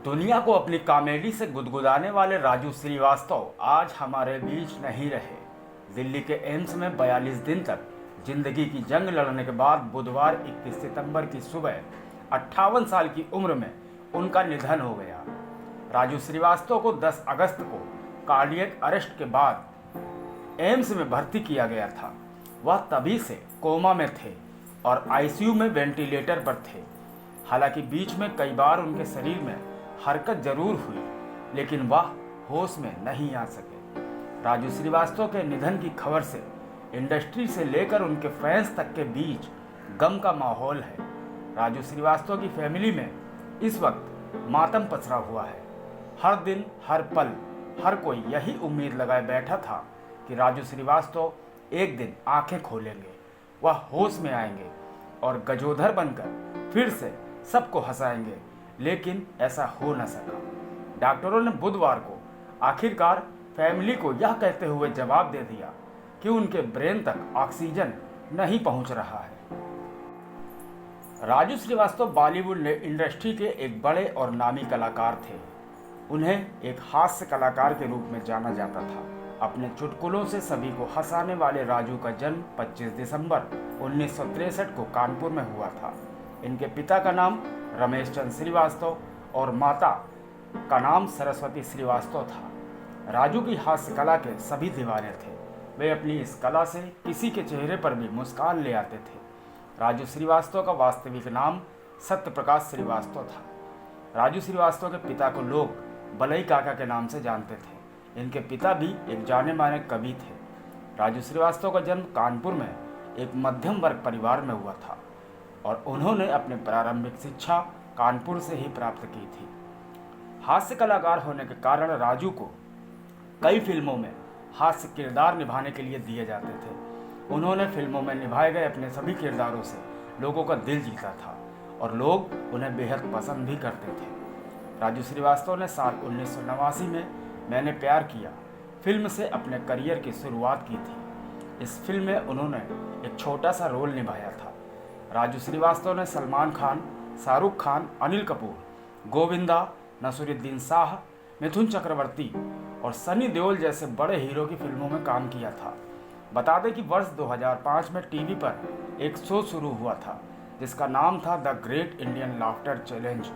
दुनिया को अपनी कॉमेडी से गुदगुदाने वाले राजू श्रीवास्तव आज हमारे बीच नहीं रहे। दिल्ली के एम्स में 42 दिन तक जिंदगी की जंग लड़ने के बाद बुधवार 21 सितंबर की सुबह 58 साल की उम्र में उनका निधन हो गया। राजू श्रीवास्तव को 10 अगस्त को कार्डियक अरेस्ट के बाद एम्स में भर्ती किया गया था। वह तभी से कोमा में थे और आईसीयू में वेंटिलेटर पर थे। हालांकि बीच में कई बार उनके शरीर में हरकत जरूर हुई, लेकिन वह होश में नहीं आ सके। राजू श्रीवास्तव के निधन की खबर से इंडस्ट्री से लेकर उनके फैंस तक के बीच गम का माहौल है। राजू श्रीवास्तव की फैमिली में इस वक्त मातम पसरा हुआ है। हर दिन हर पल हर कोई यही उम्मीद लगाए बैठा था कि राजू श्रीवास्तव एक दिन आंखें खोलेंगे, वह होश में आएंगे और गजोधर बनकर फिर से सबको हंसाएंगे, लेकिन ऐसा हो न सका। डॉक्टरों ने बुधवार को आखिरकार फैमिली को यह कहते हुए जवाब दे दिया कि उनके ब्रेन तक ऑक्सीजन नहीं पहुंच रहा है। राजू श्रीवास्तव बॉलीवुड इंडस्ट्री के एक बड़े और नामी कलाकार थे। उन्हें एक हास्य कलाकार के रूप में जाना जाता था। अपने चुटकुलों से सभी को हंसाने वाले राजू का जन्म 25 दिसंबर 1963 को कानपुर में हुआ था। इनके पिता का नाम रमेश चंद्र श्रीवास्तव और माता का नाम सरस्वती श्रीवास्तव था। राजू की हास्य कला के सभी दीवाने थे। वे अपनी इस कला से किसी के चेहरे पर भी मुस्कान ले आते थे। राजू श्रीवास्तव का वास्तविक नाम सत्य प्रकाश श्रीवास्तव था। राजू श्रीवास्तव के पिता को लोग बलई काका के नाम से जानते थे। इनके पिता भी एक जाने माने कवि थे। राजू श्रीवास्तव का जन्म कानपुर में एक मध्यम वर्ग परिवार में हुआ था और उन्होंने अपनी प्रारंभिक शिक्षा कानपुर से ही प्राप्त की थी। हास्य कलाकार होने के कारण राजू को कई फिल्मों में हास्य किरदार निभाने के लिए दिए जाते थे। उन्होंने फिल्मों में निभाए गए अपने सभी किरदारों से लोगों का दिल जीता था और लोग उन्हें बेहद पसंद भी करते थे। राजू श्रीवास्तव ने साल 1989 में मैंने प्यार किया फिल्म से अपने करियर की शुरुआत की थी। इस फिल्म में उन्होंने एक छोटा सा रोल निभाया था। राजू श्रीवास्तव ने सलमान खान, शाहरुख खान, अनिल कपूर, गोविंदा, नसीरुद्दीन शाह, मिथुन चक्रवर्ती और सनी देओल जैसे बड़े हीरो की फिल्मों में काम किया था। बता दें कि वर्ष 2005 में टीवी पर एक शो शुरू हुआ था जिसका नाम था the great Indian laughter challenge.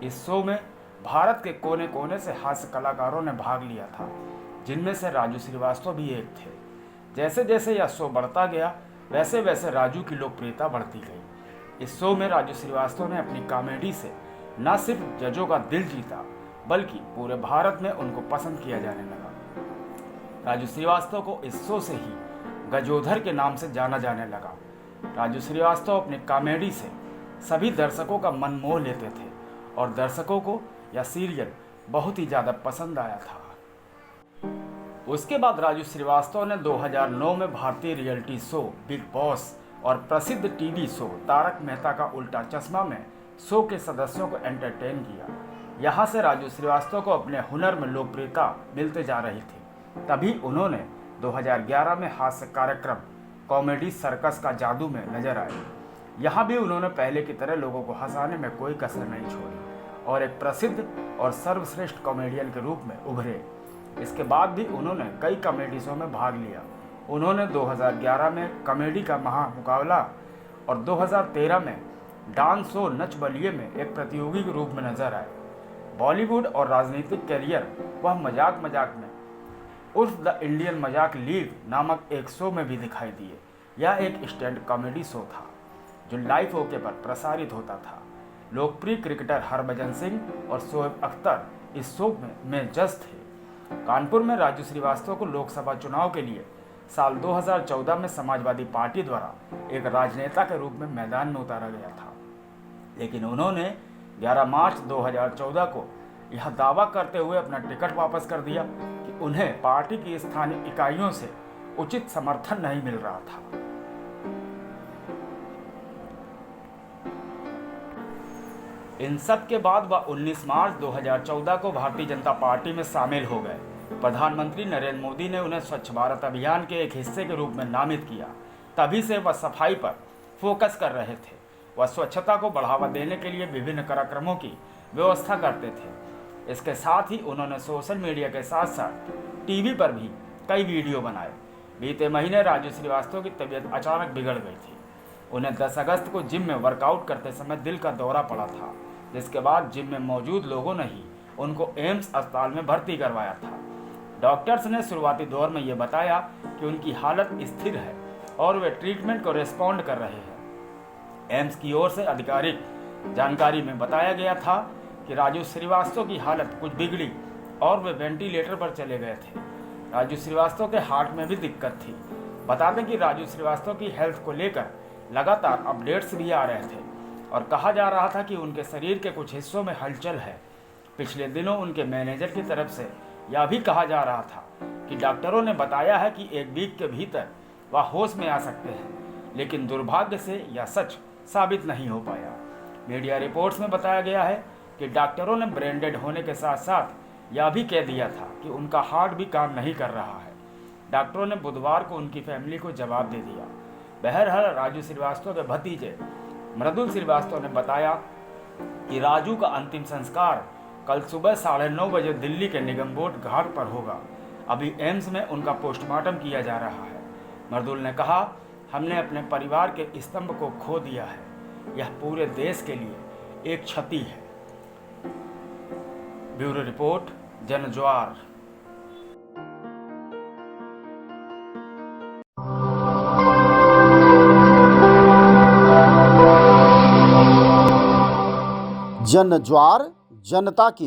इस शो में भारत के कोने कोने से हास्य कलाकारों ने भाग लिया था, जिनमें से राजू श्रीवास्तव भी एक थे। जैसे जैसे यह शो बढ़ता गया वैसे वैसे राजू की लोकप्रियता बढ़ती गई। इस शो में राजू श्रीवास्तव ने अपनी कॉमेडी से न सिर्फ जजों का दिल जीता, बल्कि पूरे भारत में उनको पसंद किया जाने लगा। राजू श्रीवास्तव को इस शो से ही गजोधर के नाम से जाना जाने लगा। राजू श्रीवास्तव अपनी कॉमेडी से सभी दर्शकों का मन मोह लेते थे और दर्शकों को यह सीरियल बहुत ही ज़्यादा पसंद आया था। उसके बाद राजू श्रीवास्तव ने 2009 में भारतीय रियलिटी शो बिग बॉस और प्रसिद्ध टीवी शो तारक मेहता का उल्टा चश्मा में शो के सदस्यों को एंटरटेन किया। यहाँ से राजू श्रीवास्तव को अपने हुनर में लोकप्रियता मिलते जा रही थी। तभी उन्होंने 2011 में हास्य कार्यक्रम कॉमेडी सर्कस का जादू में नजर आए। यहाँ भी उन्होंने पहले की तरह लोगों को हंसाने में कोई कसर नहीं छोड़ी और एक प्रसिद्ध और सर्वश्रेष्ठ कॉमेडियन के रूप में उभरे। इसके बाद भी उन्होंने कई कॉमेडी शो में भाग लिया। उन्होंने 2011 में कॉमेडी का महामुकाबला और 2013 में डांस शो नच बलिए में एक प्रतियोगी के रूप में नजर आए। बॉलीवुड और राजनीतिक कैरियर वह मजाक मजाक में उर्फ द इंडियन मजाक लीग नामक एक शो में भी दिखाई दिए। यह एक स्टैंड कॉमेडी शो था जो लाइव ओके पर प्रसारित होता था। लोकप्रिय क्रिकेटर हरभजन सिंह और शोएब अख्तर इस शो में जज थे। कानपुर में राजू श्रीवास्तव को लोकसभा चुनाव के लिए साल 2014 में समाजवादी पार्टी द्वारा एक राजनेता के रूप में मैदान में उतारा गया था, लेकिन उन्होंने 11 मार्च 2014 को यह दावा करते हुए अपना टिकट वापस कर दिया कि उन्हें पार्टी की स्थानीय इकाइयों से उचित समर्थन नहीं मिल रहा था। इन सब के बाद वह 19 मार्च 2014 को भारतीय जनता पार्टी में शामिल हो गए। प्रधानमंत्री नरेंद्र मोदी ने उन्हें स्वच्छ भारत अभियान के एक हिस्से के रूप में नामित किया। तभी से वह सफाई पर फोकस कर रहे थे। वह स्वच्छता को बढ़ावा देने के लिए विभिन्न कार्यक्रमों की व्यवस्था करते थे। इसके साथ ही उन्होंने सोशल मीडिया के साथ साथ टीवी पर भी कई वीडियो बनाए। बीते महीने राजू श्रीवास्तव की तबीयत अचानक बिगड़ गई थी। उन्हें 10 अगस्त को जिम में वर्कआउट करते समय दिल का दौरा पड़ा था, जिसके बाद जिम में मौजूद लोगों ने ही उनको एम्स अस्पताल में भर्ती करवाया था। डॉक्टर्स ने शुरुआती दौर में ये बताया कि उनकी हालत स्थिर है और वे ट्रीटमेंट को रिस्पॉन्ड कर रहे हैं। एम्स की ओर से आधिकारिक जानकारी में बताया गया था कि राजू श्रीवास्तव की हालत कुछ बिगड़ी और वे वेंटिलेटर पर चले गए थे। राजू श्रीवास्तव के हार्ट में भी दिक्कत थी। बता दें कि राजू श्रीवास्तव की हेल्थ को लेकर लगातार अपडेट्स भी आ रहे थे और कहा जा रहा था कि उनके शरीर के कुछ हिस्सों में हलचल है। पिछले दिनों उनके मैनेजर की तरफ से यह भी कहा जा रहा था कि डॉक्टरों ने बताया है कि 1 वीक के भीतर वह होश में आ सकते हैं, लेकिन दुर्भाग्य से यह सच साबित नहीं हो पाया। मीडिया रिपोर्ट्स में बताया गया है कि डॉक्टरों ने ब्रेन डेड होने के साथ साथ यह भी कह दिया था कि उनका हार्ट भी काम नहीं कर रहा है। डॉक्टरों ने बुधवार को उनकी फैमिली को जवाब दे दिया। बहरहाल राजू श्रीवास्तव के भतीजे मृदुल श्रीवास्तव ने बताया कि राजू का अंतिम संस्कार कल सुबह 9:30 बजे दिल्ली के निगमबोध घाट पर होगा। अभी एम्स में उनका पोस्टमार्टम किया जा रहा है। मृदुल ने कहा, हमने अपने परिवार के स्तंभ को खो दिया है। यह पूरे देश के लिए एक क्षति है। Bureau report, जनज्वार। जनज्वार जनता की